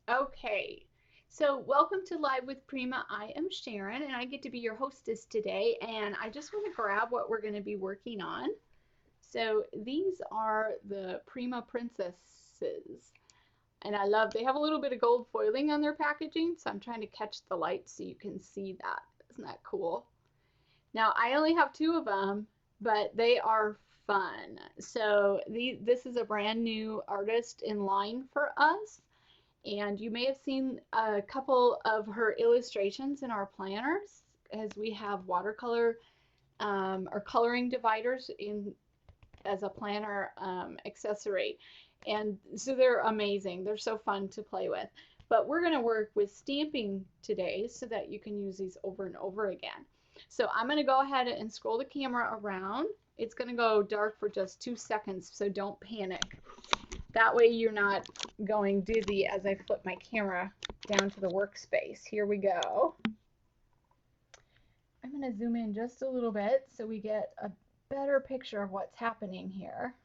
Okay, so welcome to Live with Prima. I am Sharon and I get to be your hostess today. And I just want to grab what we're going to be working on. So these are the Prima Princesses. And they have a little bit of gold foiling on their packaging. So I'm trying to catch the light so you can see that. Isn't that cool? Now I only have two of them, but they are fun. So this is a brand new artist in line for us. And you may have seen a couple of her illustrations in our planners as we have watercolor or coloring dividers in as a planner accessory. And so they're amazing. They're so fun to play with. But we're going to work with stamping today so that you can use these over and over again. So I'm going to go ahead and scroll the camera around. It's going to go dark for just 2 seconds, so don't panic. That way you're not going dizzy as I flip my camera down to the workspace. Here we go. I'm going to zoom in just a little bit so we get a better picture of what's happening here.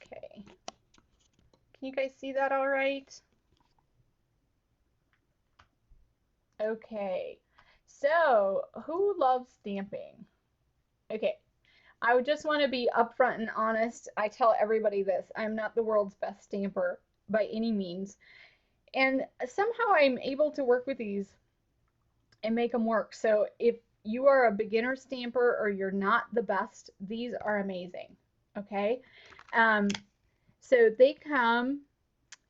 Okay. Can you guys see that all right? Okay. So, who loves stamping? Okay. I would just want to be upfront and honest. I tell everybody this. I'm not the world's best stamper by any means. And somehow I'm able to work with these and make them work. So if you are a beginner stamper or you're not the best, these are amazing. Okay. So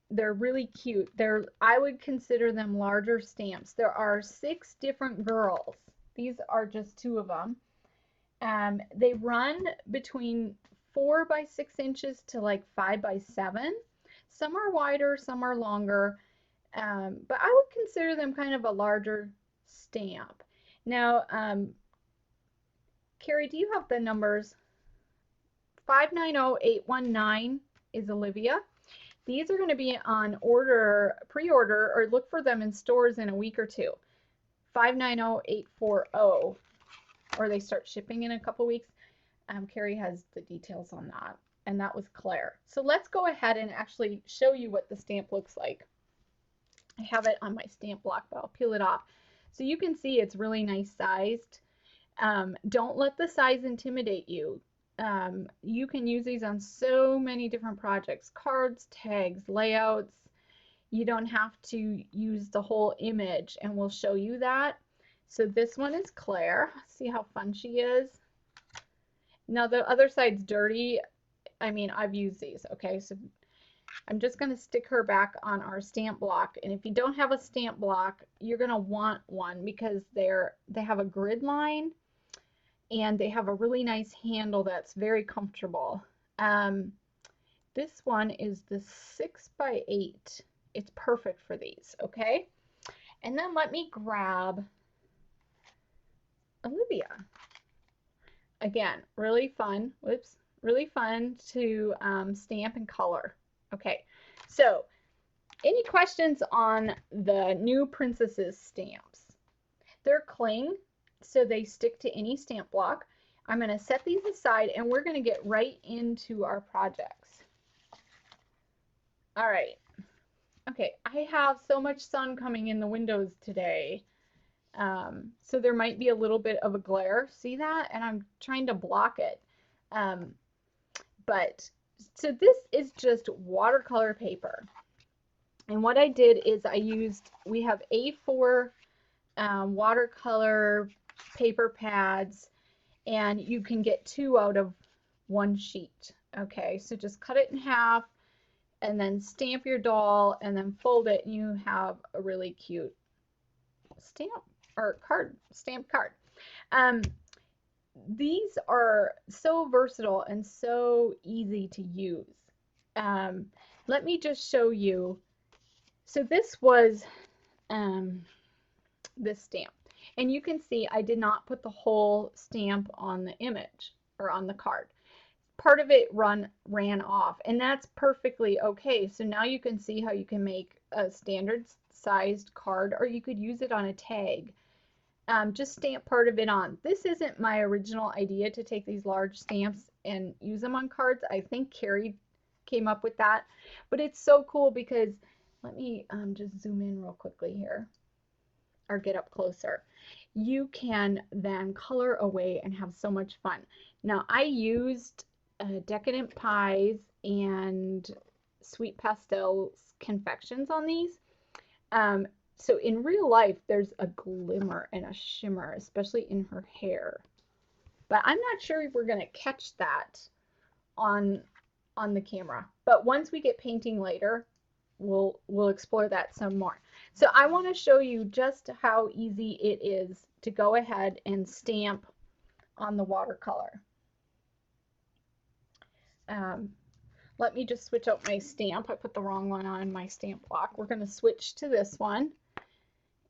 they're really cute. I would consider them larger stamps. There are 6 different girls. These are just 2 of them. They run between 4 by 6 inches to like 5 by 7. Some are wider, some are longer, but I would consider them kind of a larger stamp. Now, Carrie, do you have the numbers? 590819 is Olivia. These are going to be on order, pre-order, or look for them in stores in a week or two. 590840. Or they start shipping in a couple weeks. Carrie has the details on that. And that was Claire. So let's go ahead and actually show you what the stamp looks like. I have it on my stamp block, but I'll peel it off. So you can see it's really nice sized. Don't let the size intimidate you. You can use these on so many different projects. Cards, tags, layouts. You don't have to use the whole image, and we'll show you that. So this one is Claire. See how fun she is? Now the other side's dirty. I mean, I've used these, okay? So I'm just going to stick her back on our stamp block. And if you don't have a stamp block, you're going to want one because they have a grid line and they have a really nice handle that's very comfortable. This one is the 6 by 8. It's perfect for these, okay? And then let me grab Olivia. Again, really fun, really fun to stamp and color. Okay, so any questions on the new Princesses stamps? They're cling, so they stick to any stamp block. I'm going to set these aside and we're going to get right into our projects. All right. Okay, I have so much sun coming in the windows today. So there might be a little bit of a glare. See that? And I'm trying to block it. So this is just watercolor paper. And what I did is we have A4 watercolor paper pads, and you can get 2 out of 1 sheet. Okay, so just cut it in half and then stamp your doll and then fold it, and you have a really cute stamp or stamped card. These are so versatile and so easy to use. Let me just show you. So this was this stamp, and you can see I did not put the whole stamp on the image or on the card. Part of it ran off, and that's perfectly okay. So now you can see how you can make a standard sized card, or you could use it on a tag. Just stamp part of it on. This isn't my original idea to take these large stamps and use them on cards. I think Carrie came up with that, but it's so cool because let me just zoom in real quickly here, or get up closer. You can then color away and have so much fun. Now, I used Decadent Pies and Sweet Pastel's Confections on these. So in real life, there's a glimmer and a shimmer, especially in her hair. But I'm not sure if we're going to catch that on the camera. But once we get painting later, we'll explore that some more. So I want to show you just how easy it is to go ahead and stamp on the watercolor. Let me just switch out my stamp. I put the wrong one on my stamp block. We're going to switch to this one,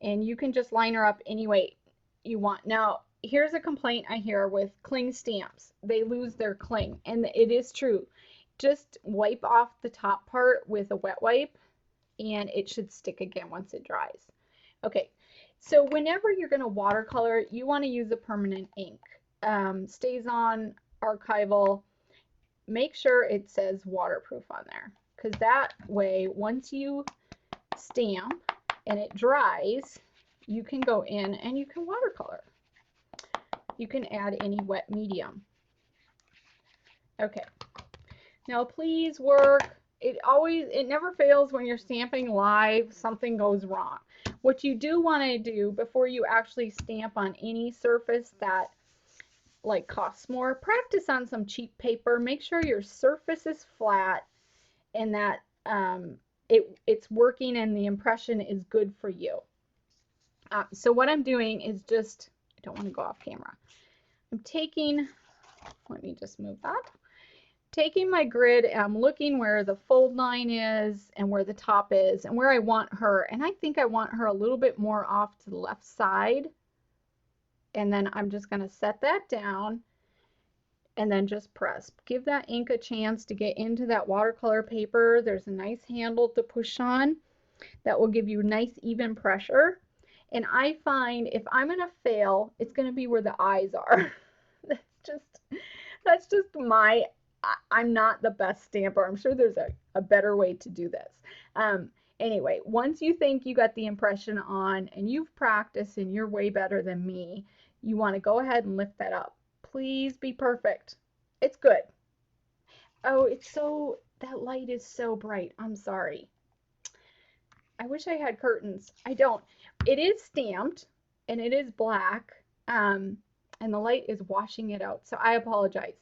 and you can just line her up any way you want. Now, here's a complaint I hear with cling stamps. They lose their cling, and it is true. Just wipe off the top part with a wet wipe, and it should stick again once it dries. Okay, so whenever you're going to watercolor, you want to use a permanent ink. Stays on, archival. Make sure it says waterproof on there, because that way, once you stamp and it dries, you can go in and you can watercolor. You can add any wet medium. Okay, now please work. It never fails when you're stamping live, something goes wrong. What you do want to do before you actually stamp on any surface that like costs more, practice on some cheap paper. Make sure your surface is flat and that it's working and the impression is good for you. So what I'm doing is just, I don't want to go off camera. I'm taking, let me just move that. Taking my grid, and I'm looking where the fold line is and where the top is and where I want her. And I think I want her a little bit more off to the left side. And then I'm just going to set that down and then just press. Give that ink a chance to get into that watercolor paper. There's a nice handle to push on that will give you nice even pressure. And I find if I'm going to fail, it's going to be where the eyes are. That's just my, I'm not the best stamper. I'm sure there's a better way to do this. Anyway, once you think you got the impression on and you've practiced and you're way better than me, you want to go ahead and lift that up. Please be perfect. It's good. Oh, that light is so bright. I'm sorry. I wish I had curtains. I don't. It is stamped and it is black, and the light is washing it out. So I apologize.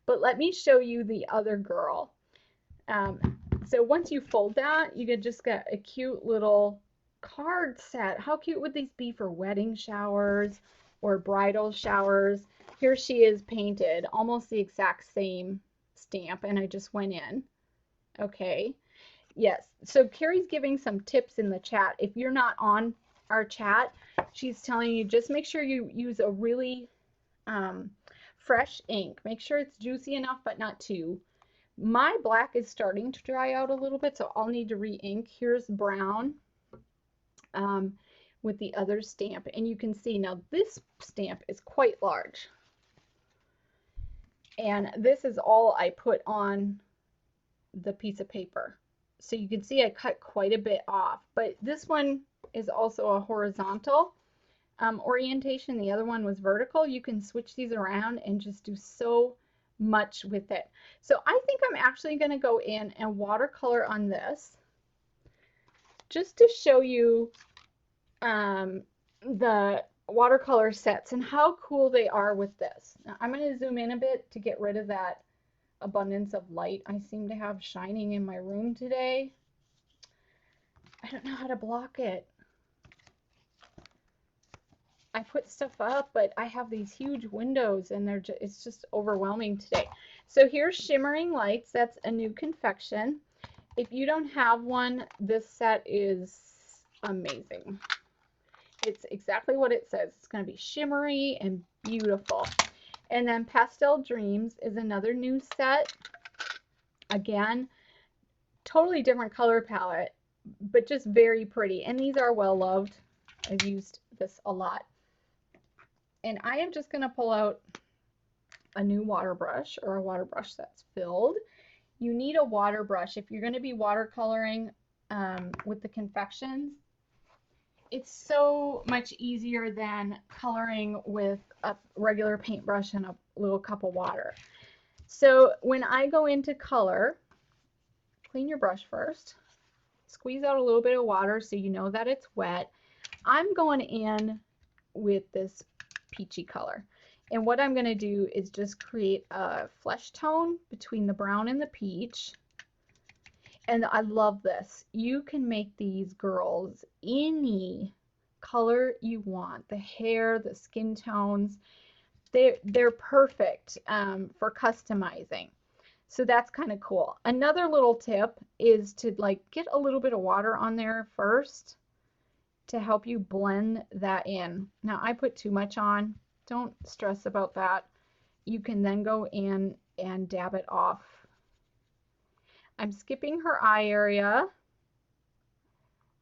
But let me show you the other girl. So once you fold that, you could just get a cute little card set. How cute would these be for wedding showers or bridal showers? Here she is painted, almost the exact same stamp, and I just went in. Okay, yes. So Carrie's giving some tips in the chat. If you're not on our chat, she's telling you just make sure you use a really fresh ink. Make sure it's juicy enough, but not too. My black is starting to dry out a little bit, so I'll need to re-ink. Here's brown with the other stamp, and you can see now this stamp is quite large. And this is all I put on the piece of paper. So you can see I cut quite a bit off, but this one is also a horizontal orientation. The other one was vertical. You can switch these around and just do so much with it. So I think I'm actually going to go in and watercolor on this just to show you the watercolor sets and how cool they are with this. Now I'm going to zoom in a bit to get rid of that abundance of light I seem to have shining in my room today. I don't know how to block it. I put stuff up, but I have these huge windows and it's just overwhelming today. So here's Shimmering Lights. That's a new confection. If you don't have one, this set is amazing. It's exactly what it says. It's going to be shimmery and beautiful. And then Pastel Dreams is another new set. Again, totally different color palette, but just very pretty. And these are well loved. I've used this a lot. And I am just going to pull out a new water brush, or a water brush that's filled. You need a water brush if you're going to be watercoloring with the Confections. It's so much easier than coloring with a regular paintbrush and a little cup of water. So when I go into color, clean your brush first, squeeze out a little bit of water so you know that it's wet. I'm going in with this peachy color. And what I'm going to do is just create a flesh tone between the brown and the peach. And I love this. You can make these girls any color you want. The hair, the skin tones, they're perfect for customizing. So that's kind of cool. Another little tip is to like get a little bit of water on there first to help you blend that in. Now I put too much on. Don't stress about that. You can then go in and dab it off. I'm skipping her eye area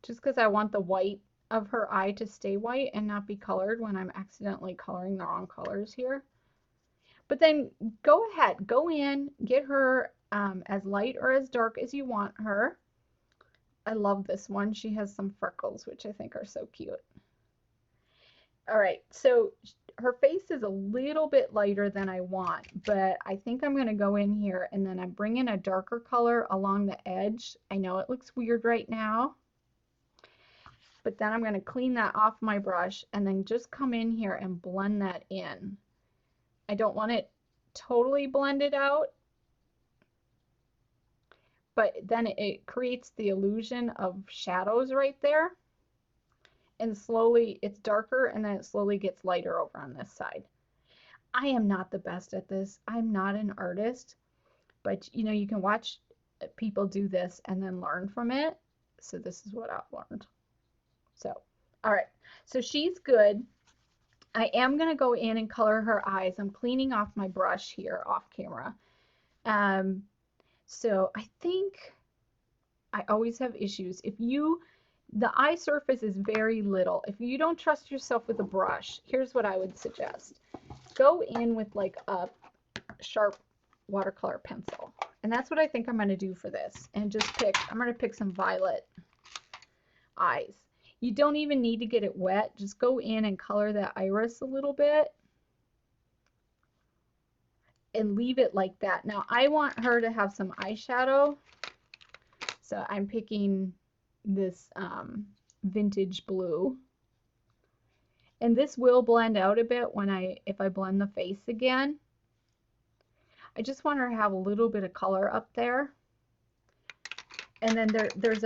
just because I want the white of her eye to stay white and not be colored when I'm accidentally coloring the wrong colors here. But then go ahead, go in, get her as light or as dark as you want her. I love this one. She has some freckles, which I think are so cute. All right, so her face is a little bit lighter than I want, but I think I'm going to go in here and then I bring in a darker color along the edge. I know it looks weird right now, but then I'm going to clean that off my brush and then just come in here and blend that in. I don't want it totally blended out, but then it creates the illusion of shadows right there. And slowly it's darker and then it slowly gets lighter over on this side. I am not the best at this. I'm not an artist, but you know, you can watch people do this and then learn from it. So this is what I've learned. So, all right, so she's good. I am going to go in and color her eyes. I'm cleaning off my brush here off camera. So I think I always have issues. The eye surface is very little. If you don't trust yourself with a brush, here's what I would suggest. Go in with like a sharp watercolor pencil. And that's what I think I'm going to do for this. And just I'm going to pick some violet eyes. You don't even need to get it wet. Just go in and color that iris a little bit. And leave it like that. Now I want her to have some eyeshadow. So I'm picking this vintage blue, and this will blend out a bit if I blend the face again. I just want her to have a little bit of color up there, and then there's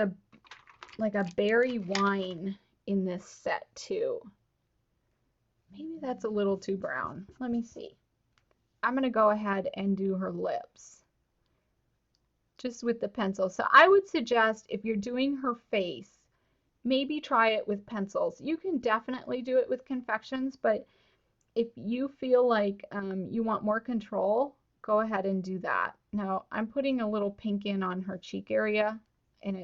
like a berry wine in this set too. Maybe that's a little too brown. Let me see. I'm gonna go ahead and do her lips just with the pencil. So I would suggest if you're doing her face, maybe try it with pencils. You can definitely do it with Confections, but if you feel like you want more control, go ahead and do that. Now I'm putting a little pink in on her cheek area, and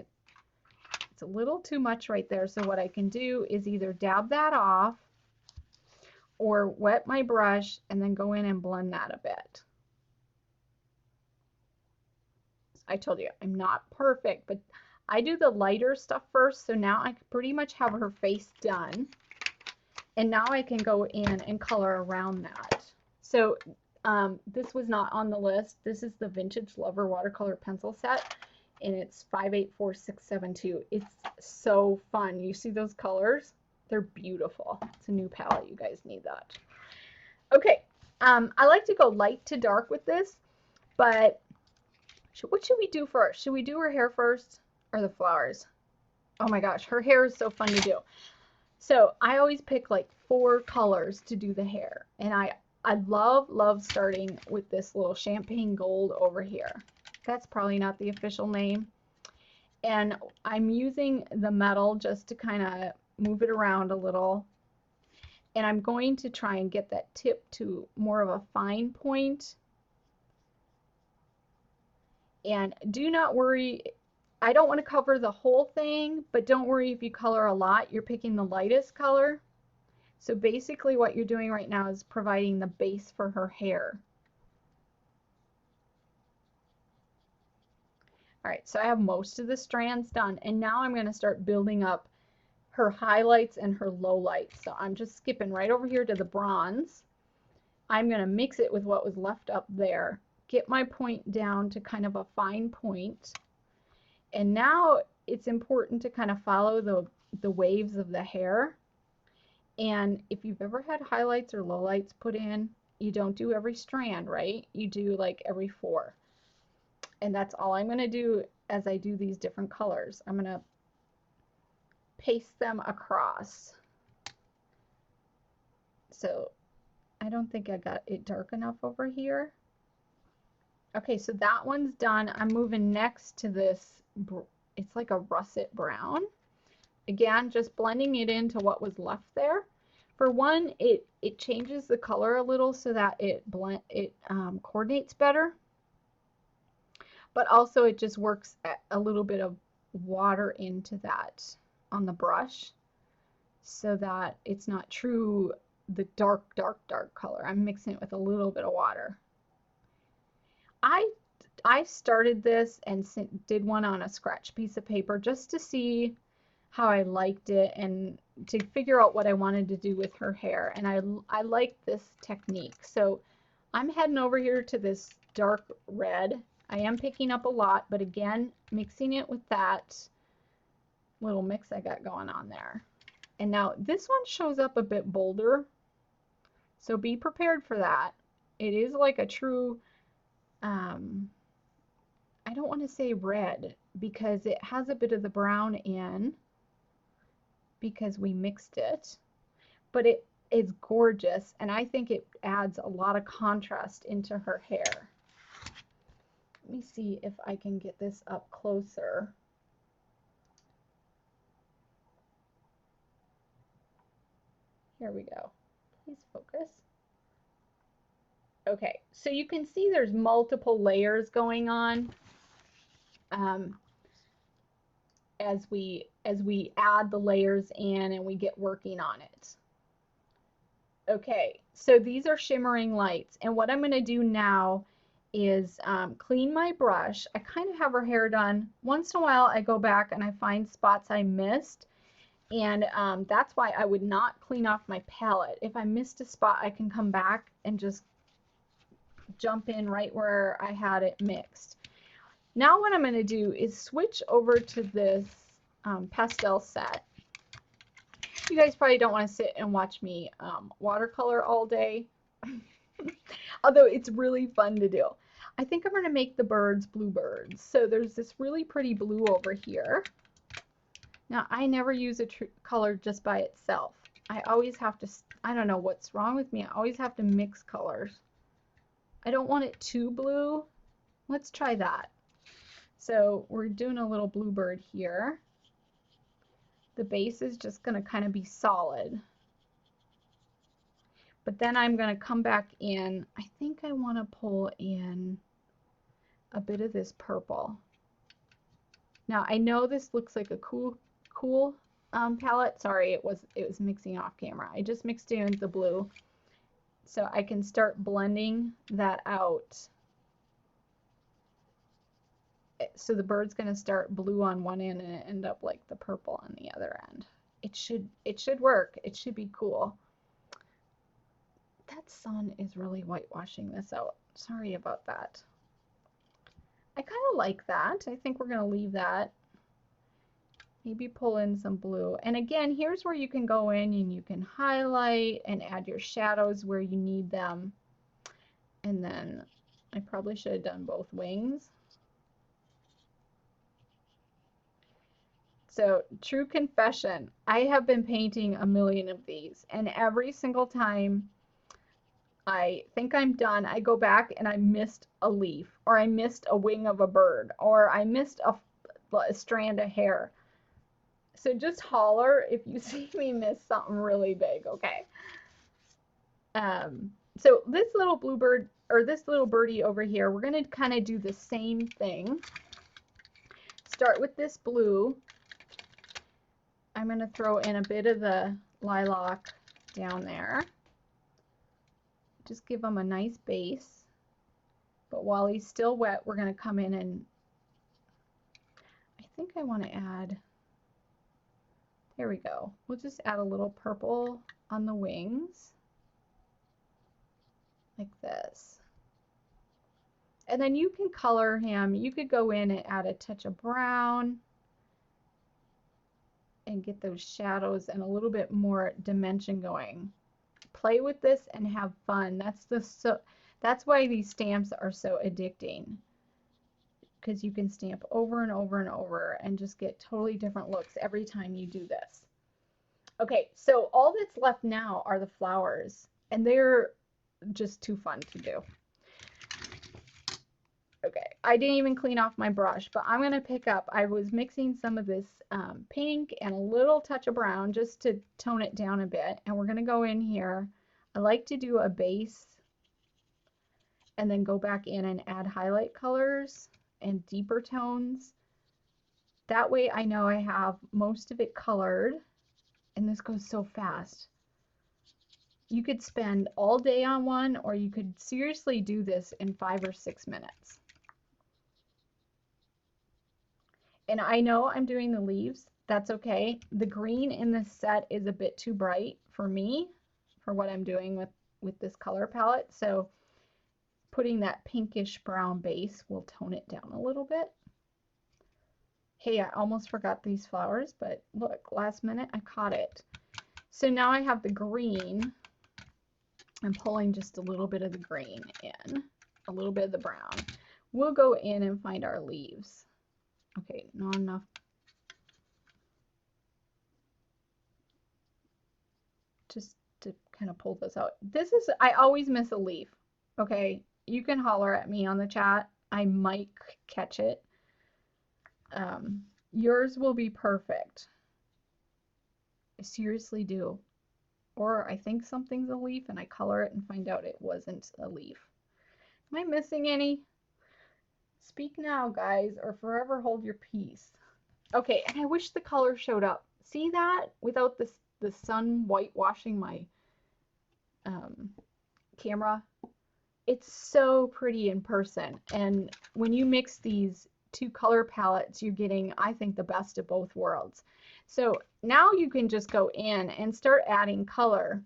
it's a little too much right there. So what I can do is either dab that off or wet my brush and then go in and blend that a bit. I told you I'm not perfect, but I do the lighter stuff first, so now I pretty much have her face done. And now I can go in and color around that. So this was not on the list. This is the Vintage Lover watercolor pencil set, and it's 584672. It's so fun. You see those colors? They're beautiful. It's a new palette. You guys need that. Okay, I like to go light to dark with this, but what should we do first? Should we do her hair first or the flowers? Oh my gosh, her hair is so fun to do. So I always pick like 4 colors to do the hair, and I love starting with this little champagne gold over here. That's probably not the official name. And I'm using the metal just to kind of move it around a little. And I'm going to try and get that tip to more of a fine point. And do not worry, I don't want to cover the whole thing, but don't worry if you color a lot, you're picking the lightest color. So basically what you're doing right now is providing the base for her hair. All right, so I have most of the strands done, and now I'm going to start building up her highlights and her lowlights. So I'm just skipping right over here to the bronze. I'm going to mix it with what was left up there, get my point down to kind of a fine point. And now it's important to kind of follow the waves of the hair. And if you've ever had highlights or lowlights put in, you don't do every strand, right? You do like every 4. And that's all I'm going to do as I do these different colors. I'm going to paste them across. So I don't think I got it dark enough over here. Okay, so that one's done. I'm moving next to this, it's like a russet brown. Again, just blending it into what was left there. For one, it changes the color a little so that it coordinates better. But also it just works a little bit of water into that on the brush so that it's not true the dark color. I'm mixing it with a little bit of water. I started this and did one on a scratch piece of paper just to see how I liked it and to figure out what I wanted to do with her hair. And I liked this technique. So I'm heading over here to this dark red. I am picking up a lot, but again, mixing it with that little mix I got going on there. And now this one shows up a bit bolder, so be prepared for that. It is like a true, I don't want to say red because it has a bit of the brown in because we mixed it, but it is gorgeous and I think it adds a lot of contrast into her hair. Let me see if I can get this up closer. Here we go. Please focus. Okay, so you can see there's multiple layers going on as we add the layers in and we get working on it. Okay, so these are shimmering lights, and what I'm going to do now is clean my brush. I kind of have her hair done. Once in a while I go back and I find spots I missed, and that's why I would not clean off my palette. If I missed a spot, I can come back and just jump in right where I had it mixed. Now what I'm going to do is switch over to this pastel set. You guys probably don't want to sit and watch me watercolor all day, although it's really fun to do. I think I'm going to make the birds bluebirds. So there's this really pretty blue over here. Now I never use a color just by itself. I always have to, I don't know what's wrong with me, I always have to mix colors. I don't want it too blue. Let's try that. So we're doing a little bluebird here. The base is just going to kind of be solid. But then I'm going to come back in. I think I want to pull in a bit of this purple. Now I know this looks like a cool palette. Sorry, it was mixing off camera. I just mixed in the blue. So I can start blending that out. So the bird's going to start blue on one end and end up like the purple on the other end. It should work. It should be cool. That sun is really whitewashing this out. Sorry about that. I kind of like that. I think we're going to leave that. Maybe pull in some blue. And again, here's where you can go in and you can highlight and add your shadows where you need them. And then I probably should have done both wings. So, true confession, I have been painting a million of these, and every single time I think I'm done, I go back and I missed a leaf, or I missed a wing of a bird, or I missed a strand of hair. So just holler if you see me miss something really big, okay? So this little bluebird, or this little birdie over here, we're going to kind of do the same thing. Start with this blue. I'm going to throw in a bit of the lilac down there. Just give him a nice base. But while he's still wet, we're going to come in and think I want to add, there we go. We'll just add a little purple on the wings, like this. And then you can color him. You could go in and add a touch of brown and get those shadows and a little bit more dimension going. Play with this and have fun. That's why these stamps are so addicting, because you can stamp over and over and over and just get totally different looks every time you do this. Okay, so all that's left now are the flowers, and they're just too fun to do. Okay, I didn't even clean off my brush, but I'm going to pick up, I was mixing some of this pink and a little touch of brown just to tone it down a bit, and we're going to go in here. I like to do a base and then go back in and add highlight colors and deeper tones. That way I know I have most of it colored, and this goes so fast. You could spend all day on one, or you could seriously do this in 5 or 6 minutes. And I know I'm doing the leaves. That's okay. The green in this set is a bit too bright for me, for what I'm doing with this color palette. So putting that pinkish brown base will tone it down a little bit. Hey, I almost forgot these flowers, but look, last minute I caught it. So now I have the green. I'm pulling just a little bit of the green in, a little bit of the brown. We'll go in and find our leaves. Okay, not enough. Just to kind of pull this out. This is, I always miss a leaf. Okay, you can holler at me on the chat. I might catch it. Yours will be perfect. I seriously do. Or I think something's a leaf and I color it and find out it wasn't a leaf. Am I missing any? Speak now, guys, or forever hold your peace. Okay, and I wish the color showed up. See that? Without the sun whitewashing my camera. It's so pretty in person. And when you mix these two color palettes, you're getting, I think, the best of both worlds. So now you can just go in and start adding color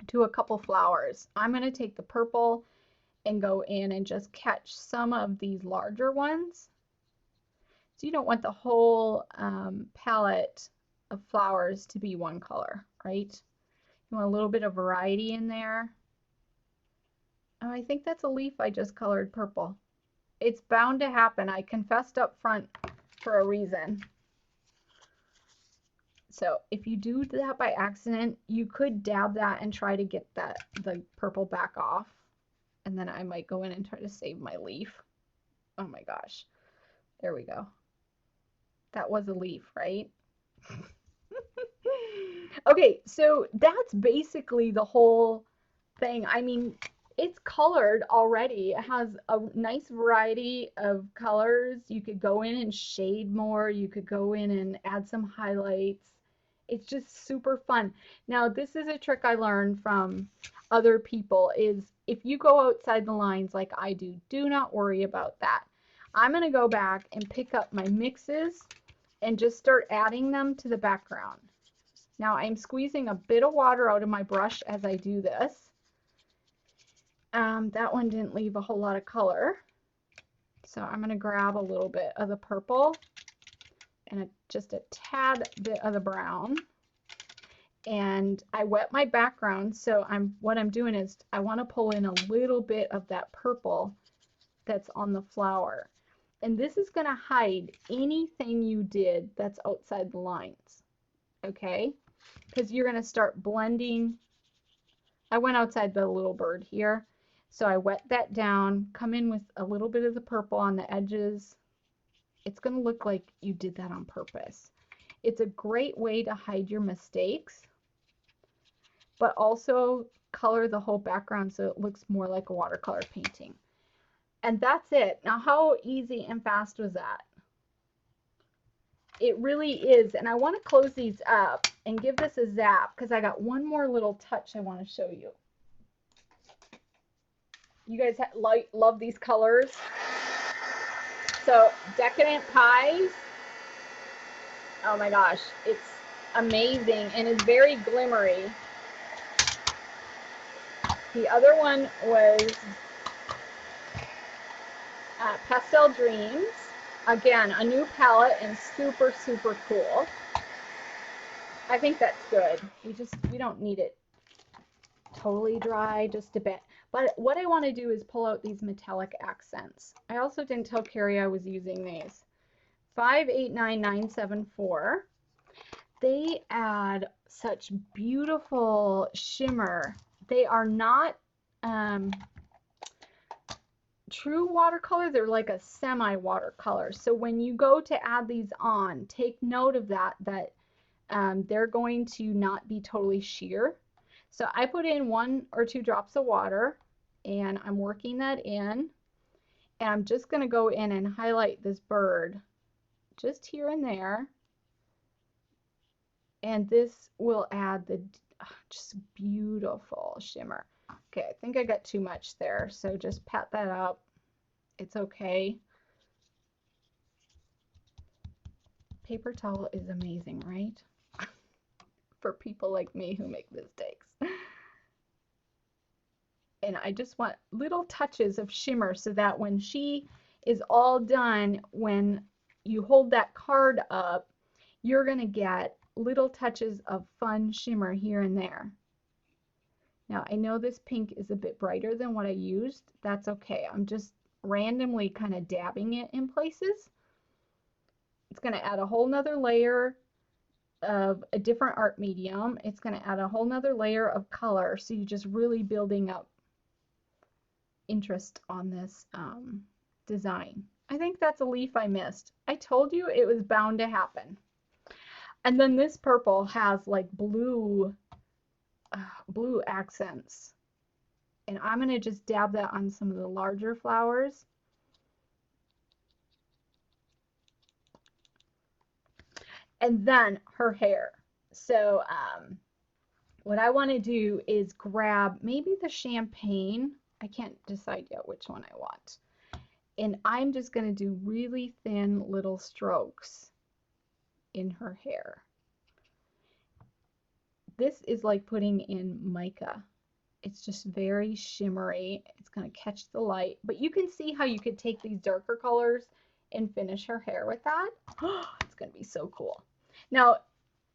to a couple flowers. I'm going to take the purple and go in and just catch some of these larger ones. So you don't want the whole palette of flowers to be one color, right? You want a little bit of variety in there. Oh, I think that's a leaf I just colored purple. It's bound to happen. I confessed up front for a reason. So if you do that by accident, you could dab that and try to get the purple back off. And then I might go in and try to save my leaf. Oh my gosh. There we go. That was a leaf, right? Okay, so that's basically the whole thing. I mean, it's colored already. It has a nice variety of colors. You could go in and shade more. You could go in and add some highlights. It's just super fun. Now, this is a trick I learned from other people, is if you go outside the lines like I do, do not worry about that. I'm going to go back and pick up my mixes and just start adding them to the background. Now, I'm squeezing a bit of water out of my brush as I do this. That one didn't leave a whole lot of color. So I'm going to grab a little bit of the purple and just a tad bit of the brown. And I wet my background, so what I'm doing is I want to pull in a little bit of that purple that's on the flower. And this is going to hide anything you did that's outside the lines, okay? Because you're going to start blending. I went outside the little bird here, so I wet that down, come in with a little bit of the purple on the edges. It's going to look like you did that on purpose. It's a great way to hide your mistakes, but also color the whole background so it looks more like a watercolor painting. And that's it. Now, how easy and fast was that? It really is. And I want to close these up and give this a zap because I got one more little touch I want to show you. You guys love these colors. So Decadent Pies Oh my gosh, it's amazing and it's very glimmery. The other one was Pastel Dreams. Again, a new palette and super, super cool. I think that's good. We don't need it totally dry, just a bit. But what I want to do is pull out these metallic accents. I also didn't tell Carrie I was using these. 589974. They add such beautiful shimmer. They are not true watercolor, they're like a semi watercolor. So when you go to add these on, take note of that they're going to not be totally sheer. So I put in 1 or 2 drops of water and I'm working that in, and I'm just going to go in and highlight this bird just here and there, and this will add the just beautiful shimmer. Okay, I think I got too much there, so just pat that up. It's okay. Paper towel is amazing, right? For people like me who make mistakes. And I just want little touches of shimmer so that when she is all done, when you hold that card up, you're going to get little touches of fun shimmer here and there. Now, I know this pink is a bit brighter than what I used. That's okay. I'm just randomly kind of dabbing it in places. It's going to add a whole nother layer of a different art medium. It's going to add a whole nother layer of color. So you're just really building up interest on this design. I think that's a leaf I missed. I told you it was bound to happen. And then this purple has like blue accents. And I'm going to just dab that on some of the larger flowers. And then her hair. So what I want to do is grab maybe the champagne. I can't decide yet which one I want. And I'm just going to do really thin little strokes in her hair. This is like putting in mica. It's just very shimmery. It's going to catch the light. But you can see how you could take these darker colors and finish her hair with that. It's going to be so cool. Now,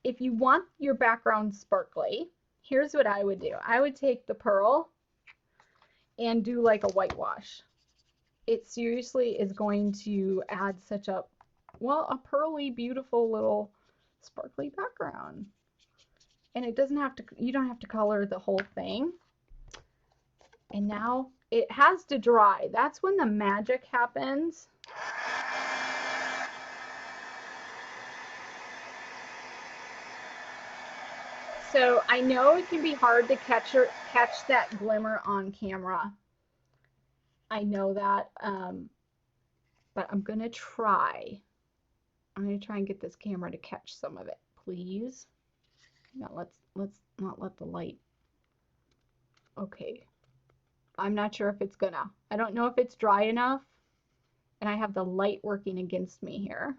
if you want your background sparkly, here's what I would do. I would take the pearl and do like a whitewash. It seriously is going to add such a, well, a pearly, beautiful little sparkly background. And it doesn't have to, you don't have to color the whole thing. And now it has to dry. That's when the magic happens. So I know it can be hard to catch that glimmer on camera. I know that, but I'm gonna try. I'm gonna try and get this camera to catch some of it, please. Now let's not let the light. Okay, I'm not sure if it's gonna. I don't know if it's dry enough, and I have the light working against me here.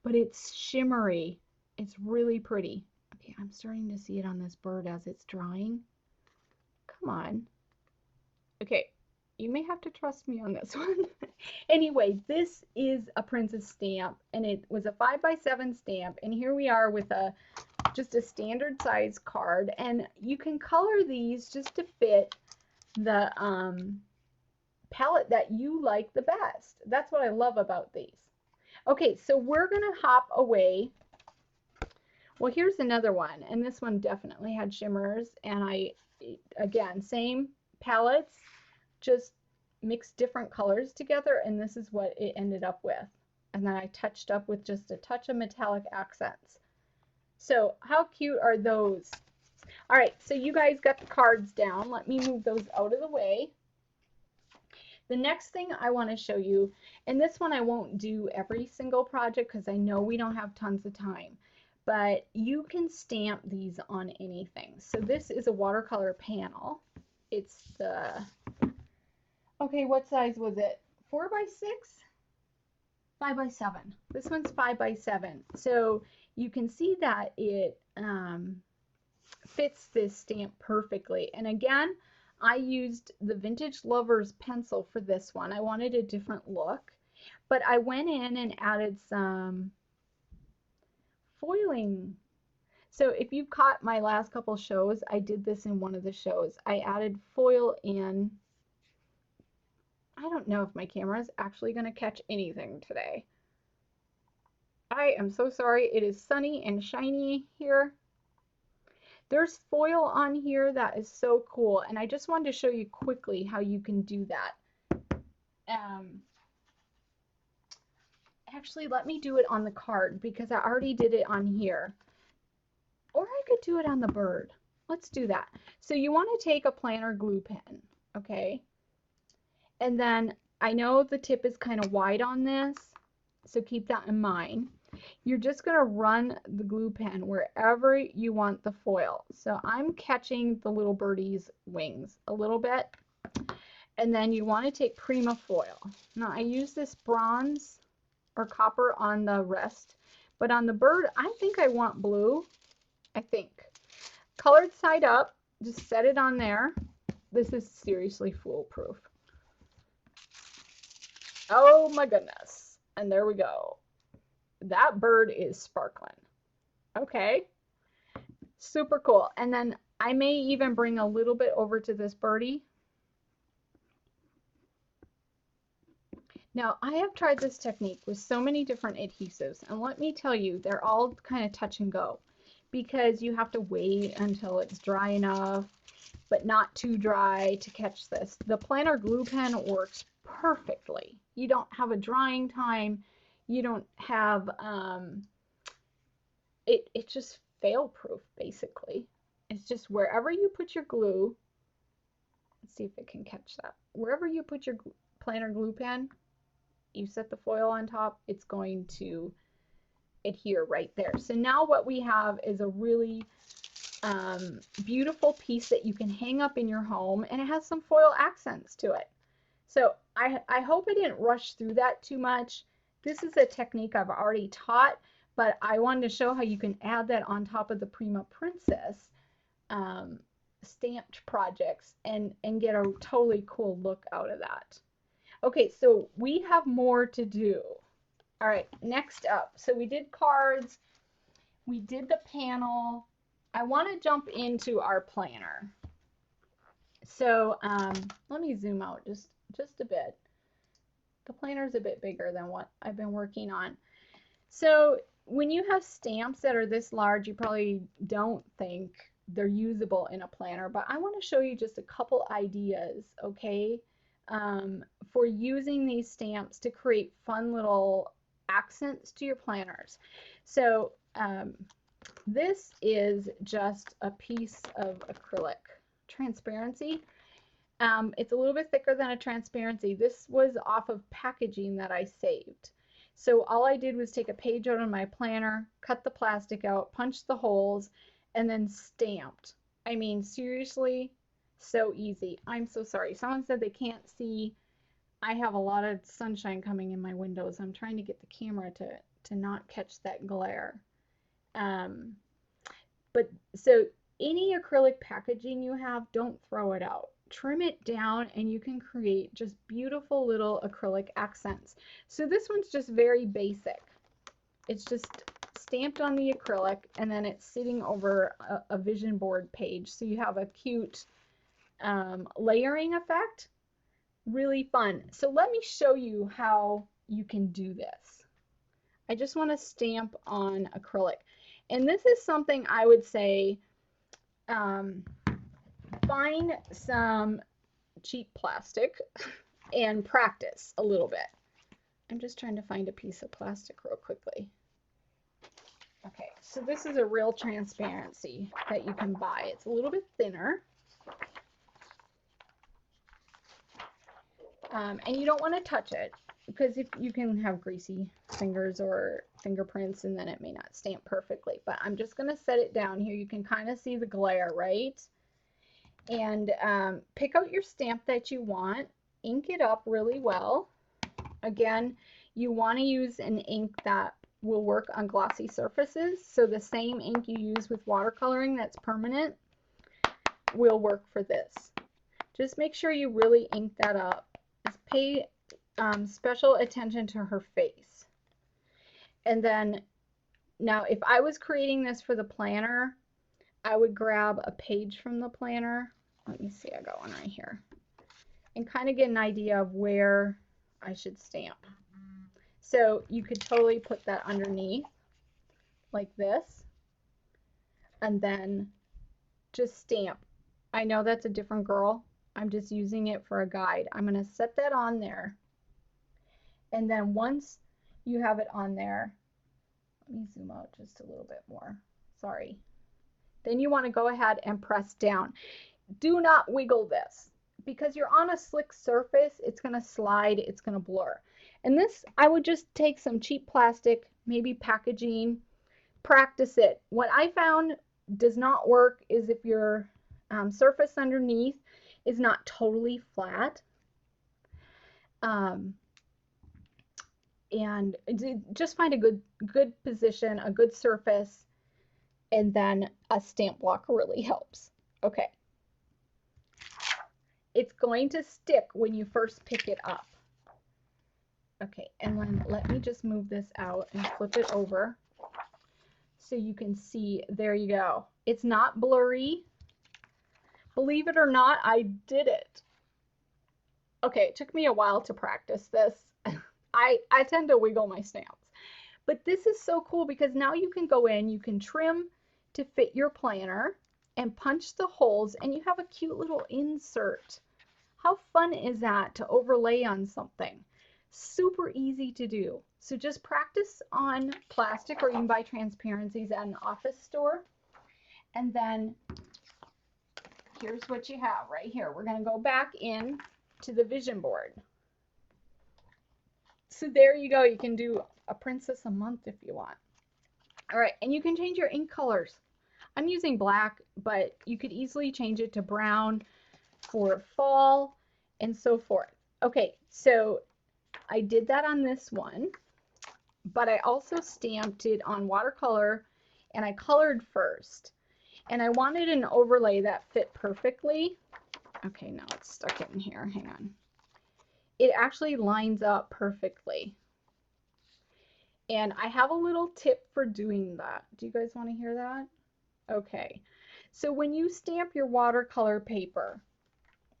But it's shimmery. It's really pretty. Okay, I'm starting to see it on this bird as it's drying. Come on. Okay, you may have to trust me on this one. Anyway, this is a Princess stamp, and it was a 5x7 stamp, and here we are with just a standard size card, and you can color these just to fit the palette that you like the best. That's what I love about these. Okay, so we're gonna hop away. Well, here's another one, and this one definitely had shimmers, and again, same palettes, just mixed different colors together, and this is what it ended up with. And then I touched up with just a touch of metallic accents. So how cute are those? All right, so you guys got the cards down. Let me move those out of the way. The next thing I want to show you, and this one I won't do every single project because I know we don't have tons of time, but you can stamp these on anything. So this is a watercolor panel. It's the, okay, what size was it? 4x6? 5x7. This one's 5x7. So you can see that it fits this stamp perfectly. And again, I used the Vintage Lovers pencil for this one. I wanted a different look, but I went in and added some foiling. So if you've caught my last couple shows, I did this in one of the shows. I added foil in. I don't know if my camera is actually going to catch anything today. I am so sorry. It is sunny and shiny here. There's foil on here that is so cool, and I just wanted to show you quickly how you can do that. Actually, let me do it on the card because I already did it on here. Or I could do it on the bird. Let's do that. So you want to take a planner glue pen, okay? And then I know the tip is kind of wide on this, so keep that in mind. You're just going to run the glue pen wherever you want the foil. So I'm catching the little birdie's wings a little bit. And then you want to take Prima foil. Now I use this bronze or copper on the rest, but on the bird, I think I want blue. I think. Colored side up, just set it on there. This is seriously foolproof. Oh my goodness. And there we go. That bird is sparkling. Okay. Super cool. And then I may even bring a little bit over to this birdie. Now, I have tried this technique with so many different adhesives, and let me tell you, they're all kind of touch and go because you have to wait until it's dry enough, but not too dry to catch this. The planner glue pen works perfectly. You don't have a drying time. You don't have, it's just fail-proof, basically. It's just wherever you put your glue, let's see if it can catch that. Wherever you put your planner glue pen, you set the foil on top, it's going to adhere right there. So now what we have is a really beautiful piece that you can hang up in your home, and it has some foil accents to it. So I hope I didn't rush through that too much. This is a technique I've already taught, but I wanted to show how you can add that on top of the Prima Princess stamped projects and get a totally cool look out of that. Okay, so we have more to do. All right, next up. So we did cards, we did the panel. I want to jump into our planner. So let me zoom out just a bit. The planner is a bit bigger than what I've been working on. So when you have stamps that are this large, you probably don't think they're usable in a planner, but I want to show you just a couple ideas, okay? For using these stamps to create fun little accents to your planners. So this is just a piece of acrylic transparency. It's a little bit thicker than a transparency. This was off of packaging that I saved. So all I did was take a page out of my planner, cut the plastic out, punched the holes, and then stamped. I mean, seriously, so easy. I'm so sorry. Someone said they can't see. I have a lot of sunshine coming in my windows. I'm trying to get the camera to not catch that glare. But so any acrylic packaging you have, don't throw it out. Trim it down and you can create just beautiful little acrylic accents. So this one's just very basic. It's just stamped on the acrylic and then it's sitting over a vision board page. So you have a cute layering effect. Really fun. So let me show you how you can do this. I just want to stamp on acrylic. And this is something I would say, find some cheap plastic and practice a little bit. I'm just trying to find a piece of plastic real quickly. Okay, so this is a real transparency that you can buy. It's a little bit thinner. And you don't want to touch it because if you can have greasy fingers or fingerprints and then it may not stamp perfectly. But I'm just going to set it down here. You can kind of see the glare, right? And pick out your stamp that you want. Ink it up really well. Again, you want to use an ink that will work on glossy surfaces. So the same ink you use with watercoloring that's permanent will work for this. Just make sure you really ink that up. Just pay special attention to her face. And then now if I was creating this for the planner, I would grab a page from the planner. Let me see, I got one right here. And kind of get an idea of where I should stamp. So you could totally put that underneath like this and then just stamp. I know that's a different girl. I'm just using it for a guide. I'm going to set that on there. And then once you have it on there, let me zoom out just a little bit more. Sorry. Then you want to go ahead and press down. Do not wiggle this because you're on a slick surface. It's going to slide. It's going to blur. And this, I would just take some cheap plastic, maybe packaging, practice it. What I found does not work is if your surface underneath is not totally flat. And just find a good position, a good surface, and then a stamp block really helps. Okay. It's going to stick when you first pick it up. Okay, and then let me just move this out and flip it over so you can see. There you go. It's not blurry. Believe it or not, I did it. Okay, it took me a while to practice this. I tend to wiggle my stamps. But this is so cool because now you can go in, you can trim to fit your planner and punch the holes, and you have a cute little insert. How fun is that to overlay on something? Super easy to do. So just practice on plastic, or you can buy transparencies at an office store. And then here's what you have right here. We're going to go back in to the vision board. So there you go. You can do a princess a month if you want. All right, and you can change your ink colors. I'm using black, but you could easily change it to brown for fall and so forth. Okay, so I did that on this one, but I also stamped it on watercolor and I colored first. And I wanted an overlay that fit perfectly. Okay, now it's stuck in here. Hang on. It actually lines up perfectly. And I have a little tip for doing that. Do you guys want to hear that? Okay. So when you stamp your watercolor paper,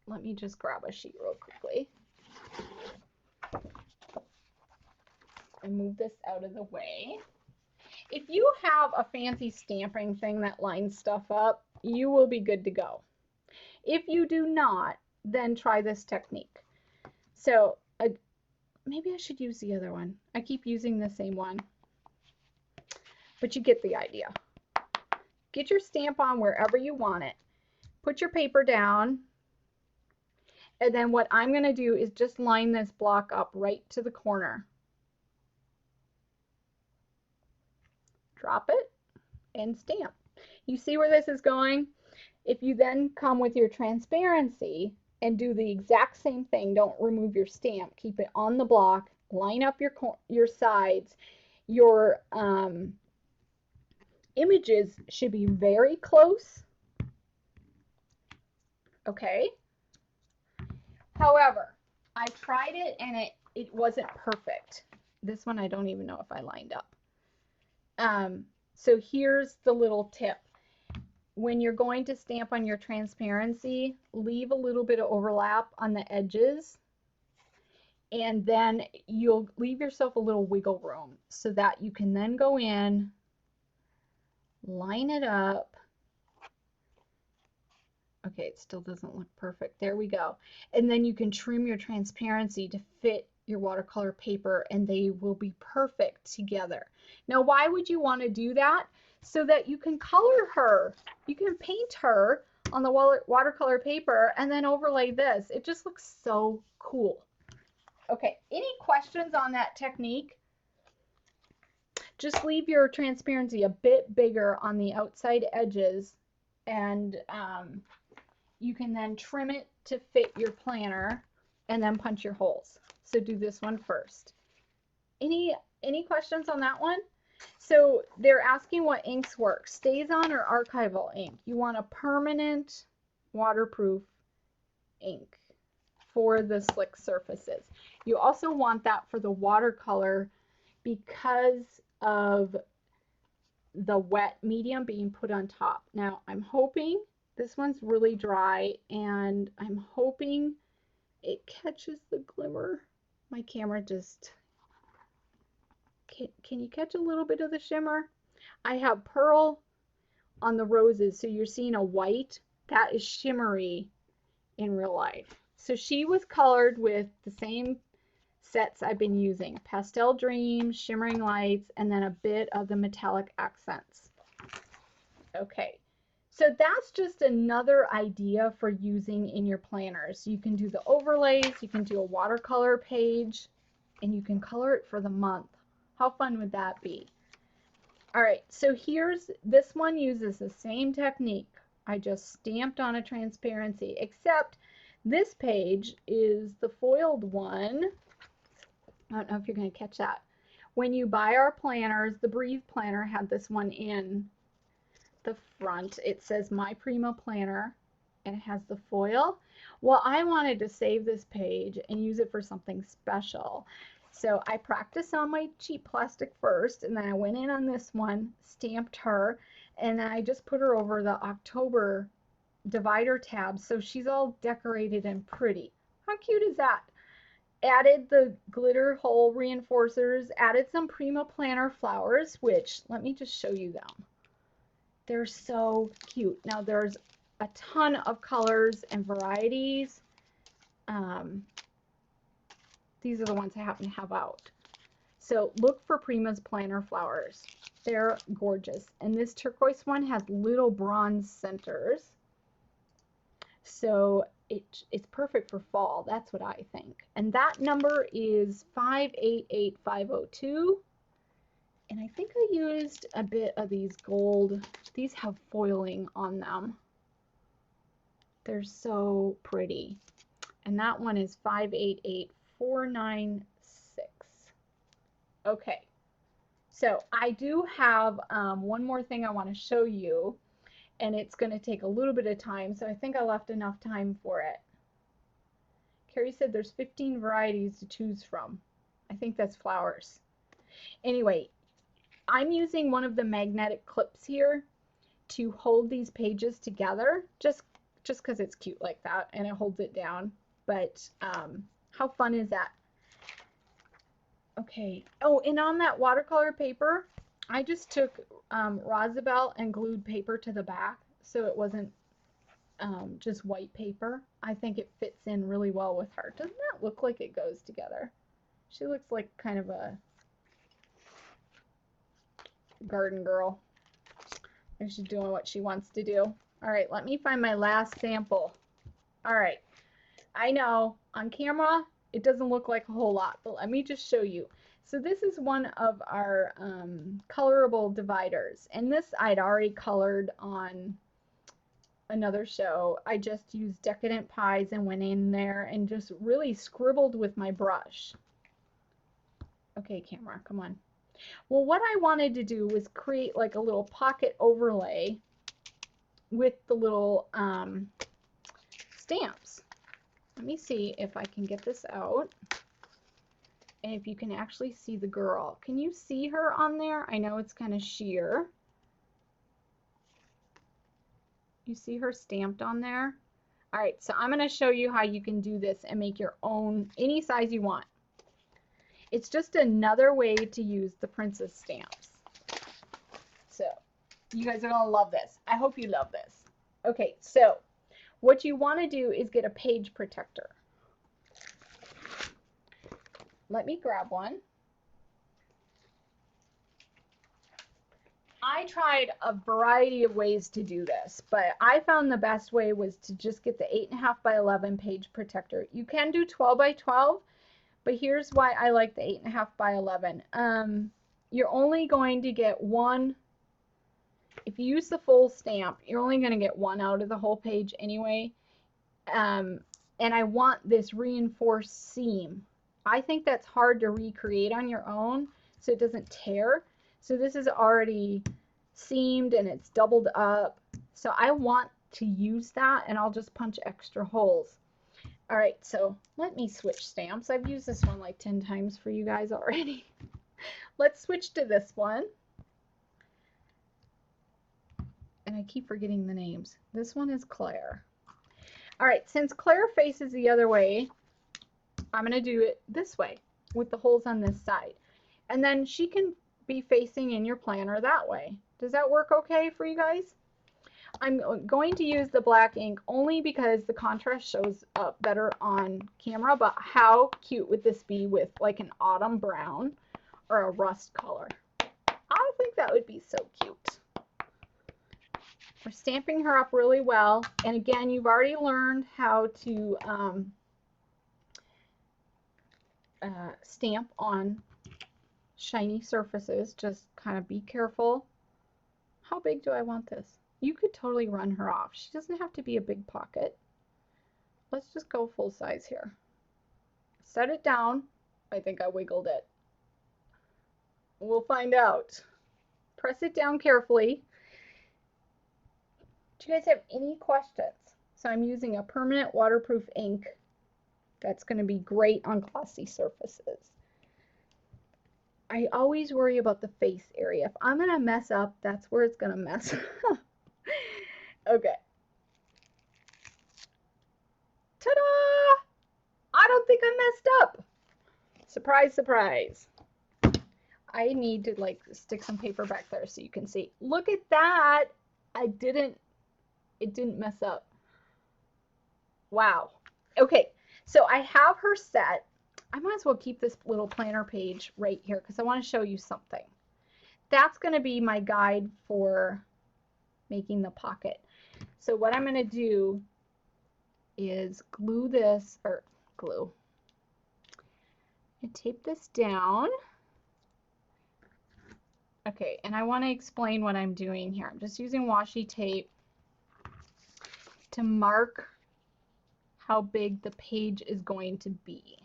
let me just grab a sheet real quickly and move this out of the way. If you have a fancy stamping thing that lines stuff up, you will be good to go. If you do not, then try this technique. So maybe I should use the other one. I keep using the same one, but you get the idea. Get your stamp on wherever you want it. Put your paper down. And then what I'm going to do is just line this block up right to the corner. Drop it and stamp. You see where this is going? If you then come with your transparency and do the exact same thing, don't remove your stamp, keep it on the block, line up your sides. Your images should be very close. Okay. However, I tried it and it wasn't perfect. This one I don't even know if I lined up. So here's the little tip. When you're going to stamp on your transparency, leave a little bit of overlap on the edges, and then you'll leave yourself a little wiggle room so that you can then go in, line it up. Okay, it still doesn't look perfect. There we go. And then you can trim your transparency to fit your watercolor paper, and they will be perfect together. Now, why would you want to do that? So that you can color her. You can paint her on the watercolor paper and then overlay this. It just looks so cool. Okay, any questions on that technique? Just leave your transparency a bit bigger on the outside edges, and you can then trim it to fit your planner and then punch your holes. So do this one first. Any questions on that one? So they're asking what inks work, StazOn or archival ink. You want a permanent waterproof ink for the slick surfaces. You also want that for the watercolor because of the wet medium being put on top. Now I'm hoping this one's really dry and I'm hoping it catches the glimmer. My camera just, can you catch a little bit of the shimmer? I have pearl on the roses, so you're seeing a white. That is shimmery in real life. So she was colored with the same sets I've been using, Pastel Dreams, Shimmering Lights, and then a bit of the metallic accents. Okay, so that's just another idea for using in your planners. You can do the overlays, you can do a watercolor page, and you can color it for the month. How fun would that be? All right, so here's, this one uses the same technique. I just stamped on a transparency, except this page is the foiled one. I don't know if you're going to catch that. When you buy our planners, the Breathe planner had this one in the front. It says My Prima Planner, and it has the foil. Well, I wanted to save this page and use it for something special. So I practiced on my cheap plastic first, and then I went in on this one, stamped her, and I just put her over the October divider tab, so she's all decorated and pretty. How cute is that? Added the glitter hole reinforcers, added some Prima Planner flowers, which, let me just show you them. They're so cute. Now there's a ton of colors and varieties. These are the ones I happen to have out. So look for Prima's Planner flowers. They're gorgeous. And this turquoise one has little bronze centers. So it's perfect for fall. That's what I think. And that number is 588502. And I think I used a bit of these gold. These have foiling on them. They're so pretty. And that one is 588496. Okay. So I do have one more thing I want to show you, and it's going to take a little bit of time, so I think I left enough time for it. Carrie said there's 15 varieties to choose from. I think that's flowers. Anyway, I'm using one of the magnetic clips here to hold these pages together, just because it's cute like that, and it holds it down. But how fun is that? Okay. Oh, and on that watercolor paper, I just took Rosabelle and glued paper to the back, so it wasn't just white paper. I think it fits in really well with her. Doesn't that look like it goes together? She looks like kind of a garden girl. And she's doing what she wants to do. All right, let me find my last sample. All right, I know on camera it doesn't look like a whole lot, but let me just show you. So this is one of our colorable dividers, and this I'd already colored on another show. I just used Decadent Pies and went in there and just really scribbled with my brush. Okay, camera, come on. Well, what I wanted to do was create like a little pocket overlay with the little stamps. Let me see if I can get this out. And if you can actually see the girl. Can you see her on there? I know it's kind of sheer. You see her stamped on there? All right, so I'm going to show you how you can do this and make your own, any size you want. It's just another way to use the princess stamps. So you guys are going to love this. I hope you love this. Okay, so what you want to do is get a page protector. Let me grab one. I tried a variety of ways to do this, but I found the best way was to just get the 8.5 by 11 page protector. You can do 12 by 12, but here's why I like the 8.5 by 11. You're only going to get one. If you use the full stamp, you're only going to get one out of the whole page anyway. And I want this reinforced seam I think that's hard to recreate on your own so it doesn't tear. So this is already seamed and it's doubled up. So I want to use that, and I'll just punch extra holes. All right, so let me switch stamps. I've used this one like 10 times for you guys already. Let's switch to this one. And I keep forgetting the names. This one is Claire. All right, since Claire faces the other way, I'm going to do it this way with the holes on this side. And then she can be facing in your planner that way. Does that work okay for you guys? I'm going to use the black ink only because the contrast shows up better on camera, but how cute would this be with like an autumn brown or a rust color? I think that would be so cute. We're stamping her up really well. And again, you've already learned how to stamp on shiny surfaces. Just kind of be careful. How big do I want this? You could totally run her off. She doesn't have to be a big pocket. Let's just go full size here. Set it down. I think I wiggled it. We'll find out. Press it down carefully. Do you guys have any questions? So I'm using a permanent waterproof ink that's going to be great on glossy surfaces. I always worry about the face area. If I'm going to mess up, that's where it's going to mess up. Okay. Ta-da! I don't think I messed up. Surprise, surprise. I need to like stick some paper back there so you can see. Look at that. It didn't mess up. Wow. Okay, so I have her set. I might as well keep this little planner page right here because I want to show you something. That's going to be my guide for making the pocket. So what I'm going to do is glue this, or glue, and tape this down. Okay, and I want to explain what I'm doing here. I'm just using washi tape to mark how big the page is going to be.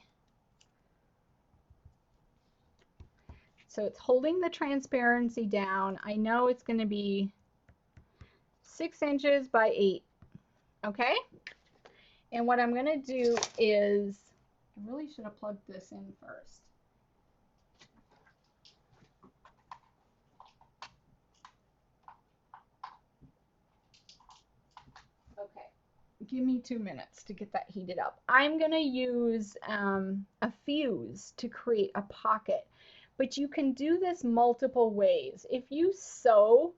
So it's holding the transparency down. I know it's going to be 6 inches by 8. Okay? And what I'm going to do is, I really should have plugged this in first. Okay, give me 2 minutes to get that heated up. I'm going to use a fuse to create a pocket, but you can do this multiple ways. If you sew,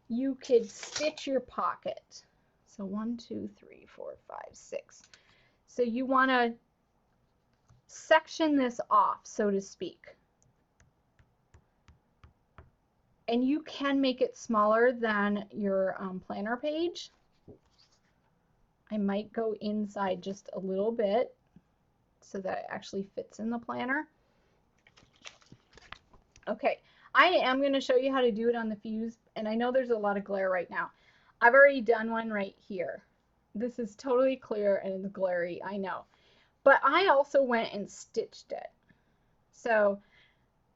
you could stitch your pocket. So 1, 2, 3, 4, 5, 6. So you want to section this off, so to speak. And you can make it smaller than your planner page. I might go inside just a little bit so that it actually fits in the planner. Okay, I am going to show you how to do it on the fuse, and I know there's a lot of glare right now. I've already done one right here. This is totally clear and it's glary, I know. But I also went and stitched it. So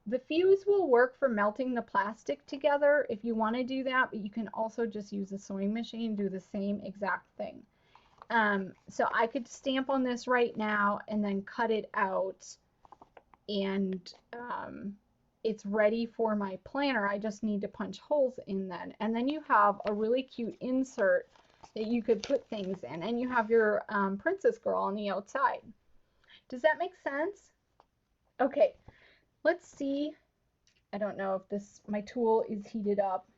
the fuse will work for melting the plastic together if you want to do that, but you can also just use a sewing machine and do the same exact thing. So I could stamp on this right now and then cut it out, and it's ready for my planner. I just need to punch holes in then. And then you have a really cute insert that you could put things in, and you have your princess girl on the outside. Does that make sense? Okay, let's see. I don't know if my tool is heated up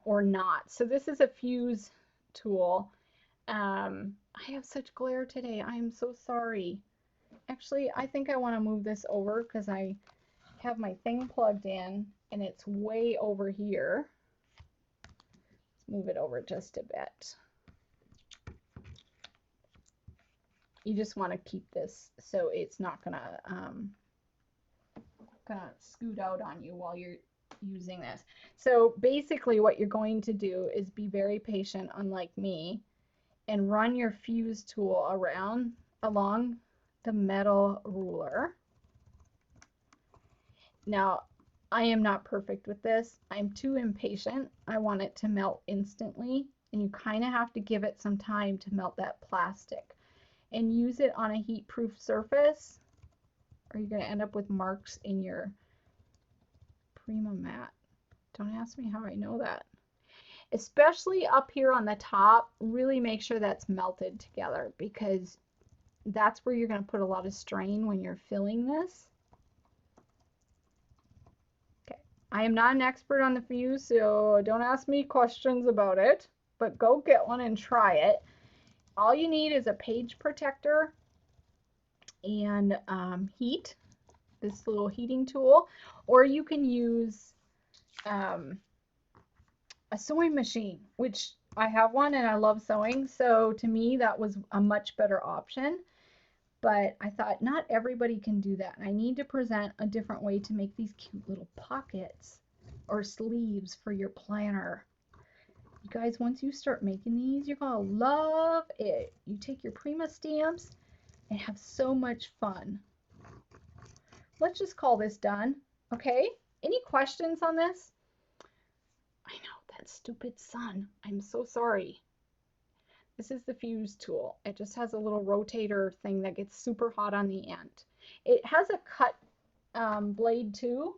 or not. So this is a fuse tool. I have such glare today. I'm so sorry. Actually, I think I want to move this over because I have my thing plugged in and it's way over here. Let's move it over just a bit. You just want to keep this so it's not gonna scoot out on you while you're using this. So basically what you're going to do is be very patient, unlike me, and run your fuse tool along the metal ruler. Now, I am not perfect with this. I'm too impatient. I want it to melt instantly, and you kind of have to give it some time to melt that plastic. And use it on a heat-proof surface, or you're going to end up with marks in your Prima mat. Don't ask me how I know that. Especially up here on the top, really make sure that's melted together, because that's where you're going to put a lot of strain when you're filling this. Okay, I am not an expert on the fuse, so don't ask me questions about it, but go get one and try it. All you need is a page protector and heat, this little heating tool, or you can use a sewing machine, which I have one and I love sewing, so to me that was a much better option. But I thought not everybody can do that. I need to present a different way to make these cute little pockets or sleeves for your planner. You guys, once you start making these, you're gonna love it. You take your Prima stamps and have so much fun. Let's just call this done, okay? Any questions on this? I know, that stupid sun. I'm so sorry. This is the fuse tool. It just has a little rotator thing that gets super hot on the end. It has a cut blade too.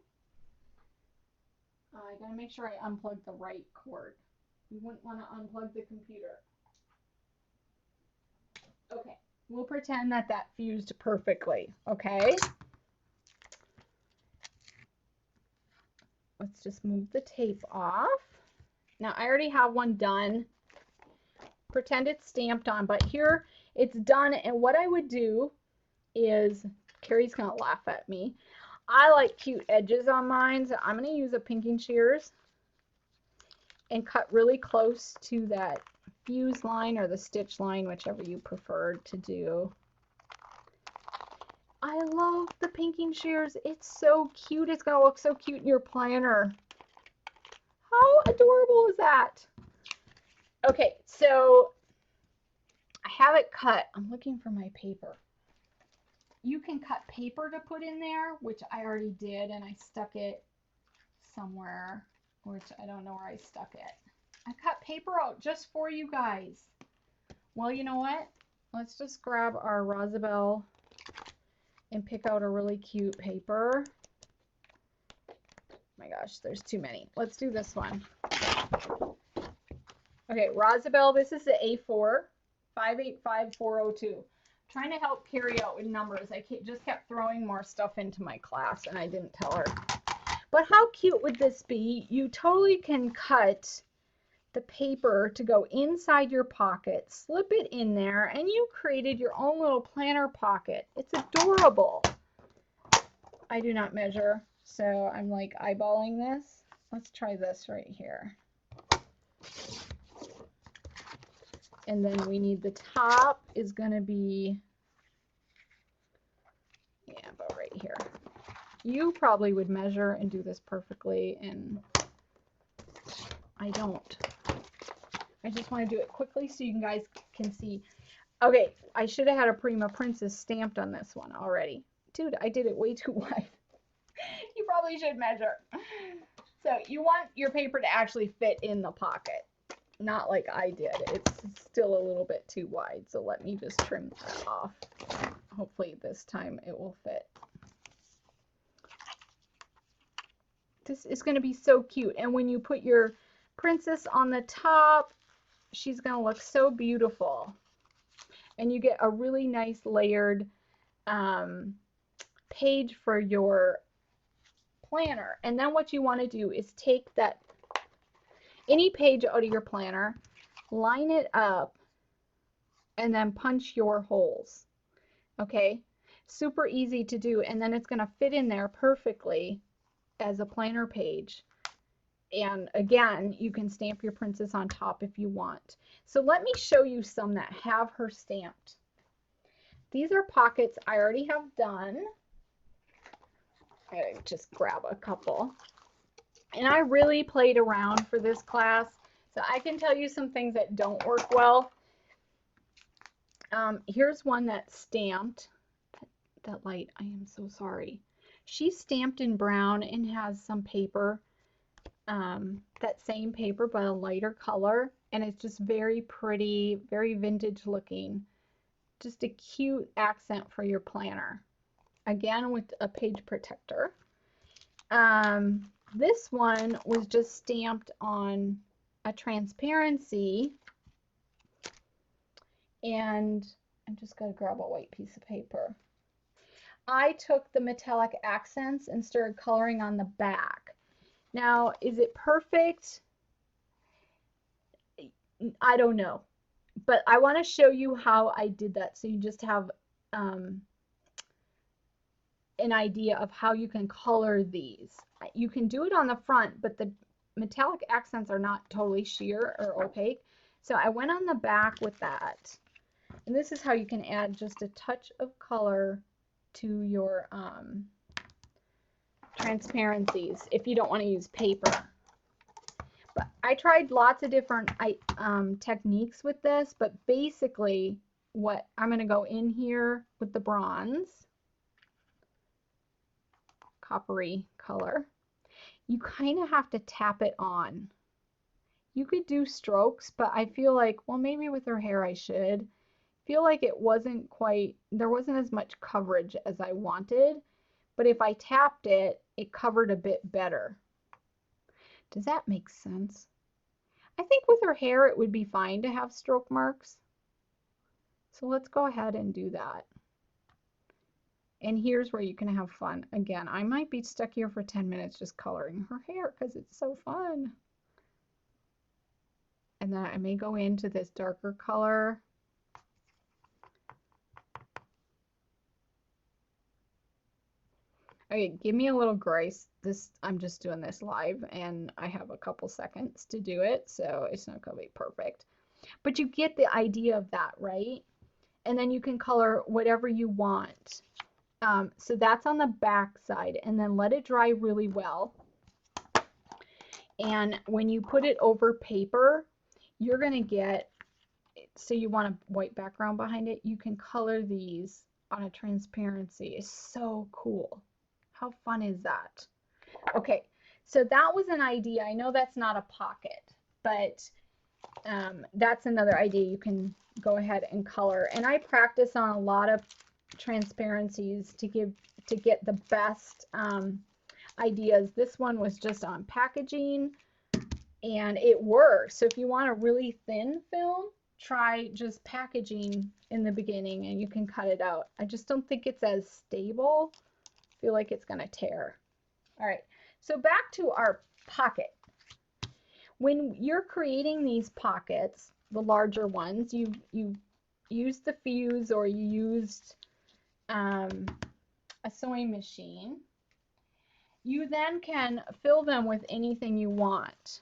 I gotta make sure I unplug the right cord. You wouldn't want to unplug the computer. Okay, we'll pretend that that fused perfectly, okay? Let's just move the tape off. Now I already have one done. Pretend it's stamped on, but here it's done, and what I would do is, Carrie's gonna laugh at me, I like cute edges on mine, so I'm gonna use a pinking shears and cut really close to that fuse line or the stitch line, whichever you prefer to do. I love the pinking shears. It's so cute. It's gonna look so cute in your planner. How adorable is that? Okay, so I have it cut. I'm looking for my paper. You can cut paper to put in there, which I already did, and I stuck it somewhere, which I don't know where I stuck it. I cut paper out just for you guys. Well, you know what? Let's just grab our Rosabelle and pick out a really cute paper. Oh my gosh, there's too many. Let's do this one. Okay, Rosabelle, this is the A4, 585402. I'm trying to help Carrie out with numbers. I just kept throwing more stuff into my class and I didn't tell her. But how cute would this be? You totally can cut the paper to go inside your pocket, slip it in there, and you created your own little planner pocket. It's adorable. I do not measure, so I'm like eyeballing this. Let's try this right here. And then we need the top is going to be, yeah, about right here. You probably would measure and do this perfectly, and I don't. I just want to do it quickly so you guys can see. Okay, I should have had a Prima Princess stamped on this one already. Dude, I did it way too wide. You probably should measure. So you want your paper to actually fit in the pocket. Not like I did. It's still a little bit too wide, so let me just trim that off. Hopefully this time it will fit. This is going to be so cute, and when you put your princess on the top, she's going to look so beautiful, and you get a really nice layered page for your planner. And then what you want to do is take that any page out of your planner, line it up, and then punch your holes. Okay, super easy to do, and then it's going to fit in there perfectly as a planner page. And again, you can stamp your princess on top if you want. So let me show you some that have her stamped. These are pockets I already have done. I just grab a couple. And I really played around for this class, so I can tell you some things that don't work well. Here's one that's stamped. that light. I am so sorry. She's stamped in brown and has some paper, that same paper but a lighter color, and it's just very pretty, very vintage looking. Just a cute accent for your planner. Again, with a page protector. This one was just stamped on a transparency, and I'm just going to grab a white piece of paper. I took the metallic accents and started coloring on the back. Now, is it perfect? I don't know, but I want to show you how I did that so you just have an idea of how you can color these. You can do it on the front, but the metallic accents are not totally sheer or opaque. So I went on the back with that. And this is how you can add just a touch of color to your transparencies if you don't want to use paper. But I tried lots of different techniques with this, but basically what I'm going to go in here with the bronze, coppery color. You kind of have to tap it on. You could do strokes, but I feel like, well, maybe with her hair I should. Feel like it wasn't quite, there wasn't as much coverage as I wanted, but if I tapped it, it covered a bit better. Does that make sense? I think with her hair it would be fine to have stroke marks. So let's go ahead and do that. And here's where you can have fun. Again, I might be stuck here for 10 minutes just coloring her hair because it's so fun. And then I may go into this darker color. Okay, give me a little grace. I'm just doing this live and I have a couple seconds to do it, so it's not going to be perfect. But you get the idea of that, right? And then you can color whatever you want. So that's on the back side, and then let it dry really well. And when you put it over paper, you're going to get, so you want a white background behind it, you can color these on a transparency. It's so cool. How fun is that? Okay, so that was an idea. I know that's not a pocket, but that's another idea you can go ahead and color. And I practice on a lot of transparencies to get the best ideas. This one was just on packaging and it works. So if you want a really thin film, try just packaging in the beginning and you can cut it out. I just don't think it's as stable. I feel like it's going to tear. All right, so back to our pocket. When you're creating these pockets, the larger ones, you used the fuse or you used a sewing machine. You then can fill them with anything you want.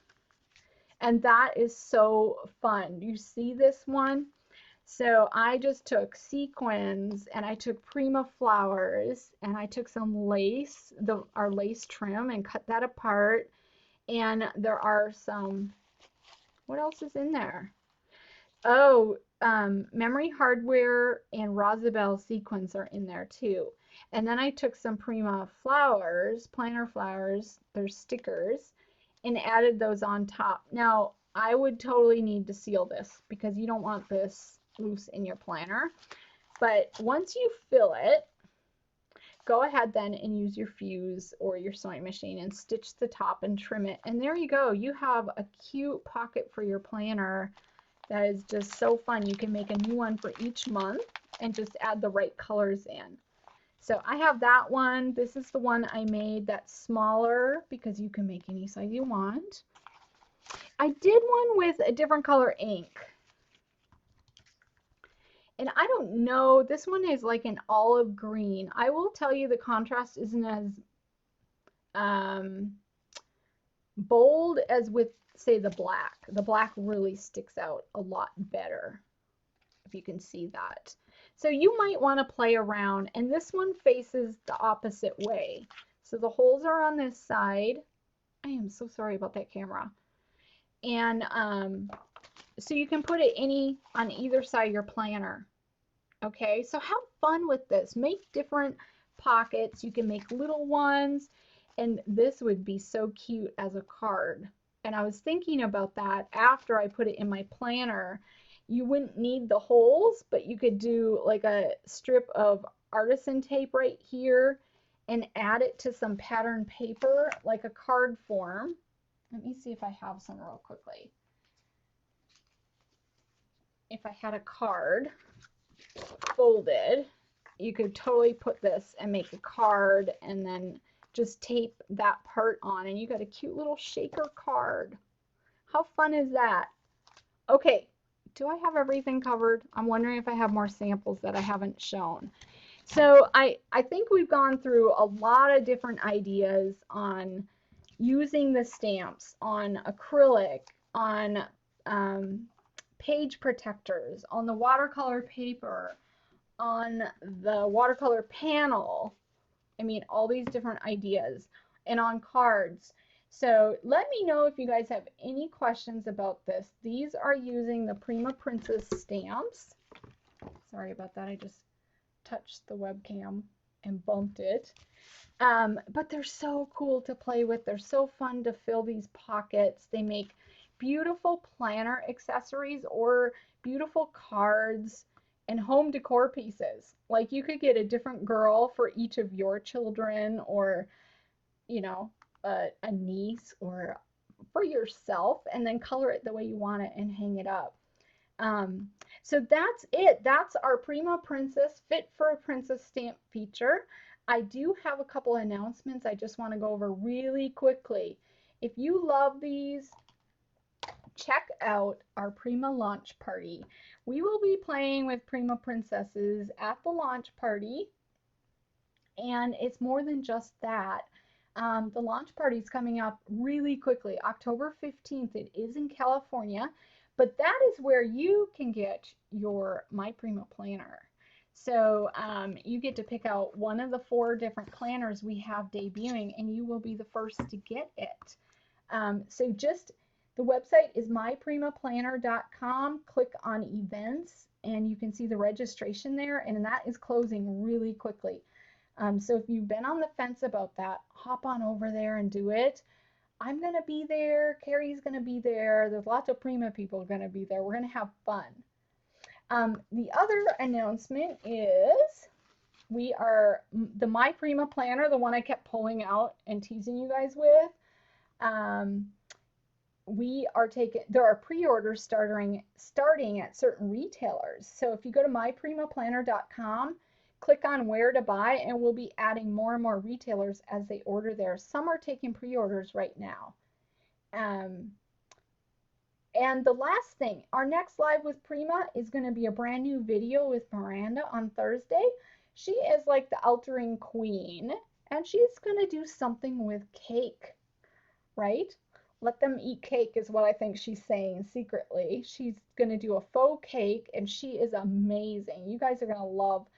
And that is so fun. You see this one? So I just took sequins and I took Prima flowers and I took some lace, our lace trim, and cut that apart. And there are some, what else is in there? Oh, memory hardware and Rosabelle sequins are in there too. And then I took some Prima flowers, planner flowers, they're stickers, and added those on top. Now, I would totally need to seal this because you don't want this loose in your planner. But once you fill it, go ahead then and use your fuse or your sewing machine and stitch the top and trim it. And there you go. You have a cute pocket for your planner that is just so fun. You can make a new one for each month and just add the right colors in. So I have that one. This is the one I made that's smaller because you can make any size you want. I did one with a different color ink. And I don't know, this one is like an olive green. I will tell you the contrast isn't as bold as with, say, the black. The black really sticks out a lot better, if you can see that. So you might want to play around, and this one faces the opposite way. So the holes are on this side. I am so sorry about that camera. And so you can put it on either side of your planner. Okay, so have fun with this. Make different pockets. You can make little ones, and this would be so cute as a card. And I was thinking about that after I put it in my planner. You wouldn't need the holes, but you could do like a strip of artisan tape right here and add it to some pattern paper, like a card form. Let me see if I have some real quickly. If I had a card folded, you could totally put this and make a card and then just tape that part on and you got a cute little shaker card. How fun is that? Okay, do I have everything covered? I'm wondering if I have more samples that I haven't shown. So I think we've gone through a lot of different ideas on using the stamps on acrylic, on page protectors, on the watercolor paper, on the watercolor panel. I mean, all these different ideas, and on cards. So let me know if you guys have any questions about this. These are using the Prima Princess stamps. Sorry about that. I just touched the webcam and bumped it. But they're so cool to play with. They're so fun to fill these pockets. They make beautiful planner accessories or beautiful cards and home decor pieces. Like you could get a different girl for each of your children, or, you know, a niece, or for yourself, and then color it the way you want it and hang it up. So that's it. That's our Prima Princess Fit for a Princess stamp feature. I do have a couple announcements I just want to go over really quickly. If you love these, check out our Prima launch party. We will be playing with Prima Princesses at the launch party, and it's more than just that. The launch party is coming up really quickly, October 15th. It is in California, but that is where you can get your My Prima planner. So you get to pick out one of the 4 different planners we have debuting, and you will be the first to get it. So just the website is myprimaplanner.com. Click on events, and you can see the registration there, and that is closing really quickly. So if you've been on the fence about that, hop on over there and do it. I'm going to be there. Carrie's going to be there. There's lots of Prima people going to be there. We're going to have fun. The other announcement is the My Prima planner, the one I kept pulling out and teasing you guys with. There are pre-orders starting at certain retailers. So if you go to myprimaplanner.com, click on where to buy, and we'll be adding more and more retailers as they order there. Some are taking pre-orders right now. And the last thing, our next live with Prima is going to be a brand new video with Miranda on Thursday. She is like the altering queen, and she's going to do something with cake, right? Let them eat cake is what I think she's saying secretly. She's going to do a faux cake, and she is amazing. You guys are going to love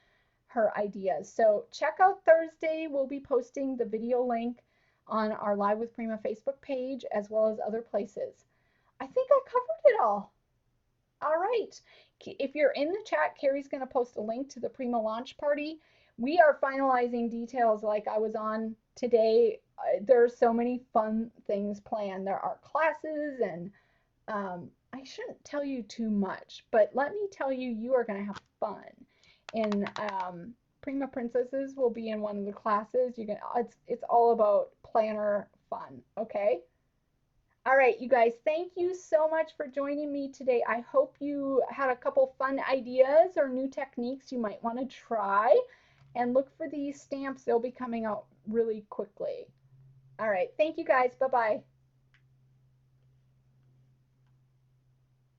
her ideas. So check out Thursday. We'll be posting the video link on our Live with Prima Facebook page, as well as other places. I think I covered it all. All right. If you're in the chat, Carrie's going to post a link to the Prima launch party. We are finalizing details like I was on today. There are so many fun things planned. There are classes, and I shouldn't tell you too much, but let me tell you, you are going to have fun. And Prima Princesses will be in one of the classes. It's all about planner fun, okay? All right, you guys, thank you so much for joining me today. I hope you had a couple fun ideas or new techniques you might want to try. And look for these stamps. They'll be coming out really quickly. All right, thank you guys. Bye-bye.